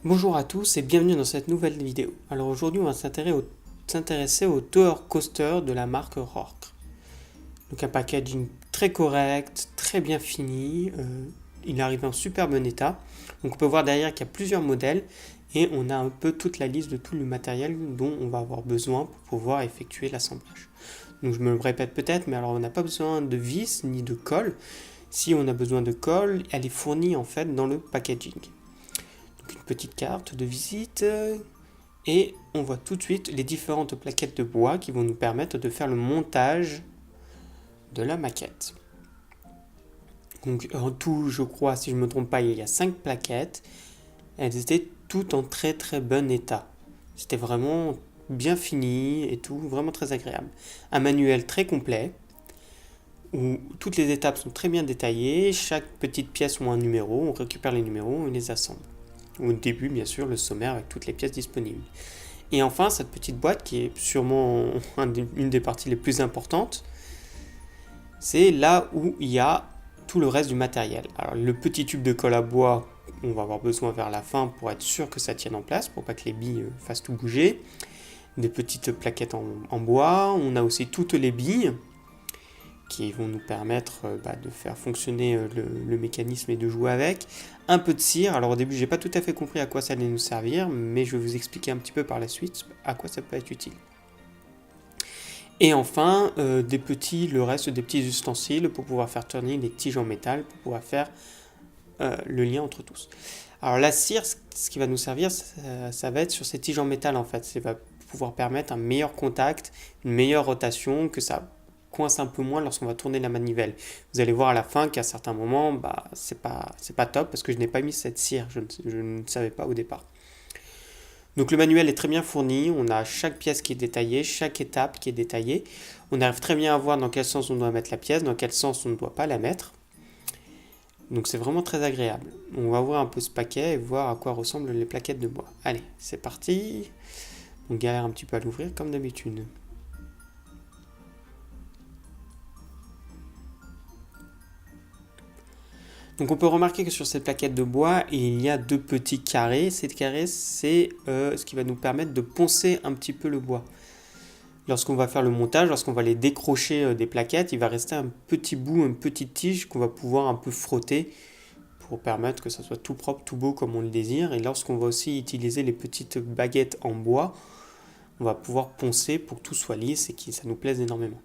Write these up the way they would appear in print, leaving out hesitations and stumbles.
Bonjour à tous et bienvenue dans cette nouvelle vidéo. Alors aujourd'hui on va s'intéresser au Tower Coaster de la marque Rourke. Donc un packaging très correct, très bien fini, il arrive en super bon état. Donc on peut voir derrière qu'il y a plusieurs modèles et on a un peu toute la liste de tout le matériel dont on va avoir besoin pour pouvoir effectuer l'assemblage. Donc je me répète peut-être, mais alors on n'a pas besoin de vis ni de colle. Si on a besoin de colle, elle est fournie en fait dans le packaging. Donc une petite carte de visite et on voit tout de suite les différentes plaquettes de bois qui vont nous permettre de faire le montage de la maquette. Donc en tout, je crois, si je ne me trompe pas, il y a 5 plaquettes. Elles étaient toutes en très très bon état. C'était vraiment bien fini et tout, vraiment très agréable. Un manuel très complet où toutes les étapes sont très bien détaillées, chaque petite pièce a un numéro, on récupère les numéros, on les assemble. Au début, bien sûr, le sommaire avec toutes les pièces disponibles. Et enfin, cette petite boîte qui est sûrement une des parties les plus importantes, c'est là où il y a tout le reste du matériel. Alors, le petit tube de colle à bois, on va avoir besoin vers la fin pour être sûr que ça tienne en place, pour pas que les billes fassent tout bouger. Des petites plaquettes en bois. On a aussi toutes les billes qui vont nous permettre de faire fonctionner le mécanisme et de jouer avec. Un peu de cire, alors au début j'ai pas tout à fait compris à quoi ça allait nous servir, mais je vais vous expliquer un petit peu par la suite à quoi ça peut être utile. Et enfin, le reste des petits ustensiles pour pouvoir faire tourner les tiges en métal, pour pouvoir faire le lien entre tous. Alors la cire, ce qui va nous servir, ça va être sur ces tiges en métal en fait. Ça va pouvoir permettre un meilleur contact, une meilleure rotation, que ça coince un peu moins lorsqu'on va tourner la manivelle. Vous allez voir à la fin qu'à certains moments, c'est pas top parce que je n'ai pas mis cette cire, je ne savais pas au départ. Donc le manuel est très bien fourni, on a chaque pièce qui est détaillée, chaque étape qui est détaillée. On arrive très bien à voir dans quel sens on doit mettre la pièce, dans quel sens on ne doit pas la mettre. Donc c'est vraiment très agréable. On va ouvrir un peu ce paquet et voir à quoi ressemblent les plaquettes de bois. Allez, c'est parti. On galère un petit peu à l'ouvrir comme d'habitude. Donc on peut remarquer que sur cette plaquette de bois, il y a deux petits carrés. Ces carrés, c'est ce qui va nous permettre de poncer un petit peu le bois. Lorsqu'on va faire le montage, lorsqu'on va les décrocher des plaquettes, il va rester un petit bout, une petite tige qu'on va pouvoir un peu frotter pour permettre que ça soit tout propre, tout beau comme on le désire. Et lorsqu'on va aussi utiliser les petites baguettes en bois, on va pouvoir poncer pour que tout soit lisse et que ça nous plaise énormément.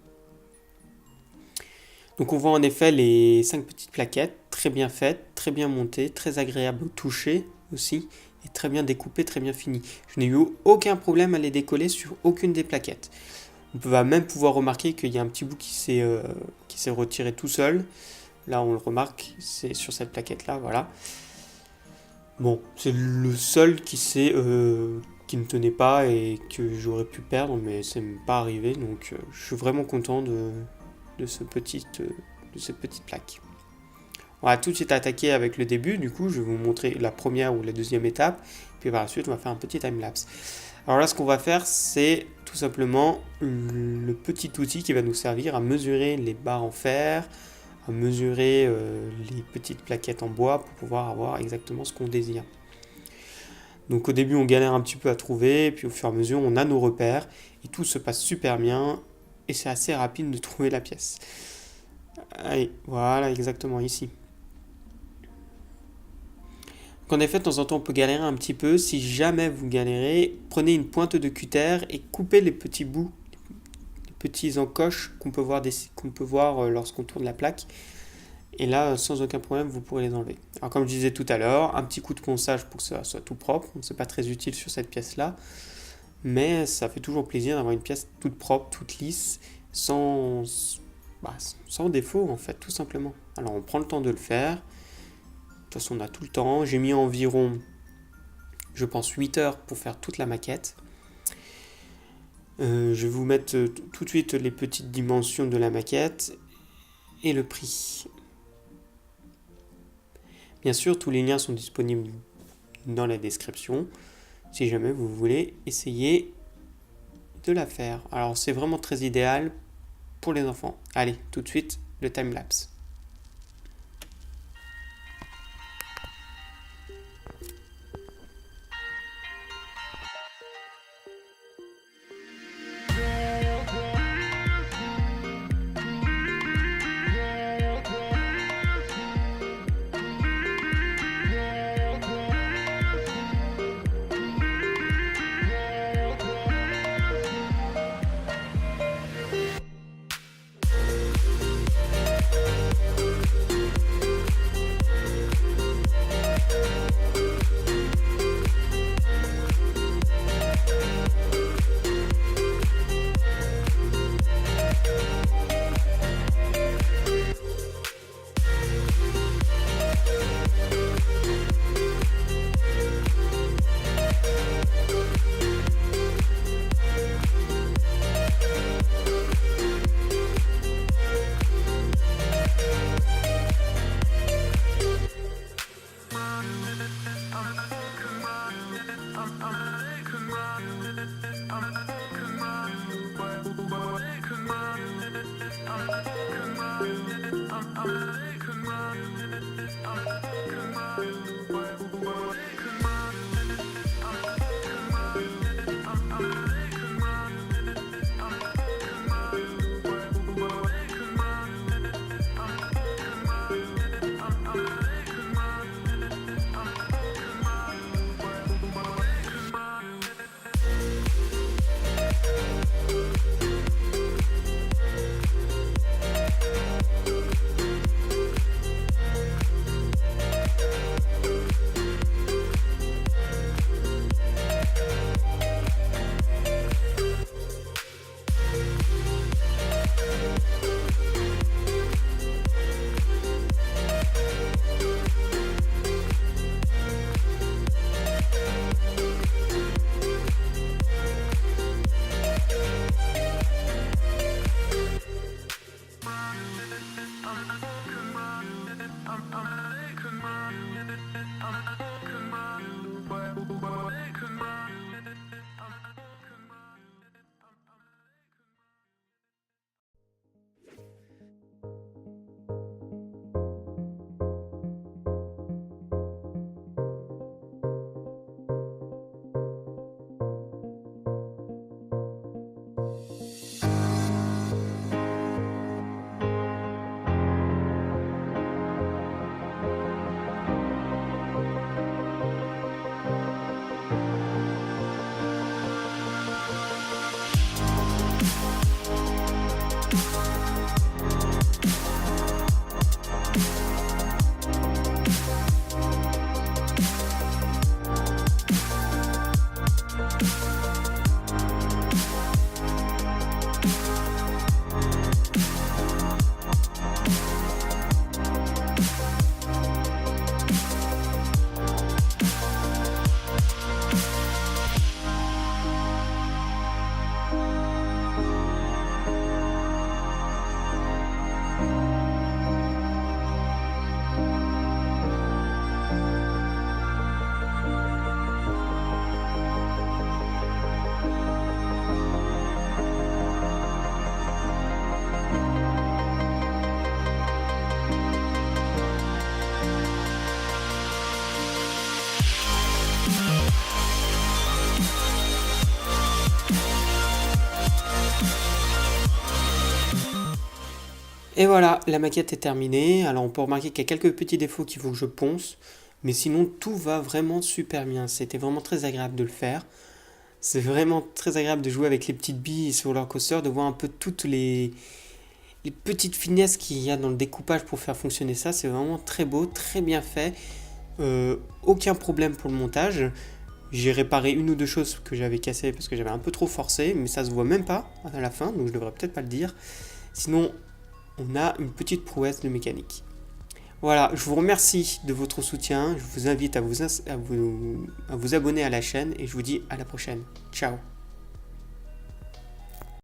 Donc on voit en effet les 5 petites plaquettes, très bien faites, très bien montées, très agréables au toucher aussi, et très bien découpées, très bien finies. Je n'ai eu aucun problème à les décoller sur aucune des plaquettes. On va même pouvoir remarquer qu'il y a un petit bout qui s'est retiré tout seul. Là on le remarque, c'est sur cette plaquette là, voilà. Bon, c'est le seul qui ne tenait pas et que j'aurais pu perdre, mais c'est pas arrivé, donc je suis vraiment content de cette petite plaque. On va tout de suite attaquer avec le début, du coup je vais vous montrer la première ou la deuxième étape, puis par la suite on va faire un petit timelapse. Alors là ce qu'on va faire c'est tout simplement le petit outil qui va nous servir à mesurer les barres en fer, à mesurer les petites plaquettes en bois pour pouvoir avoir exactement ce qu'on désire. Donc au début on galère un petit peu à trouver, puis au fur et à mesure on a nos repères, et tout se passe super bien, et c'est assez rapide de trouver la pièce. Allez, voilà, exactement ici. Donc en effet, de temps en temps, on peut galérer un petit peu. Si jamais vous galérez, prenez une pointe de cutter et coupez les petits bouts, les petits encoches qu'on peut voir lorsqu'on tourne la plaque. Et là, sans aucun problème, vous pourrez les enlever. Alors comme je disais tout à l'heure, un petit coup de ponçage pour que ça soit tout propre. C'est pas très utile sur cette pièce-là, mais ça fait toujours plaisir d'avoir une pièce toute propre, toute lisse, sans défaut en fait, tout simplement. Alors on prend le temps de le faire. De toute façon, on a tout le temps. J'ai mis environ, je pense, 8 heures pour faire toute la maquette. Je vais vous mettre tout de suite les petites dimensions de la maquette et le prix. Bien sûr, tous les liens sont disponibles dans la description si jamais vous voulez essayer de la faire. Alors, c'est vraiment très idéal pour les enfants. Allez, tout de suite, le timelapse. Et voilà, la maquette est terminée. Alors on peut remarquer qu'il y a quelques petits défauts qu'il faut que je ponce, mais sinon tout va vraiment super bien. C'était vraiment très agréable de le faire. C'est vraiment très agréable de jouer avec les petites billes sur leur coaster, de voir un peu toutes les petites finesses qu'il y a dans le découpage pour faire fonctionner ça. C'est vraiment très beau, très bien fait. Aucun problème pour le montage. J'ai réparé une ou deux choses que j'avais cassées parce que j'avais un peu trop forcé, mais ça se voit même pas à la fin, donc je devrais peut-être pas le dire. Sinon, on a une petite prouesse de mécanique. Voilà, je vous remercie de votre soutien. Je vous invite à vous abonner à la chaîne et je vous dis à la prochaine. Ciao.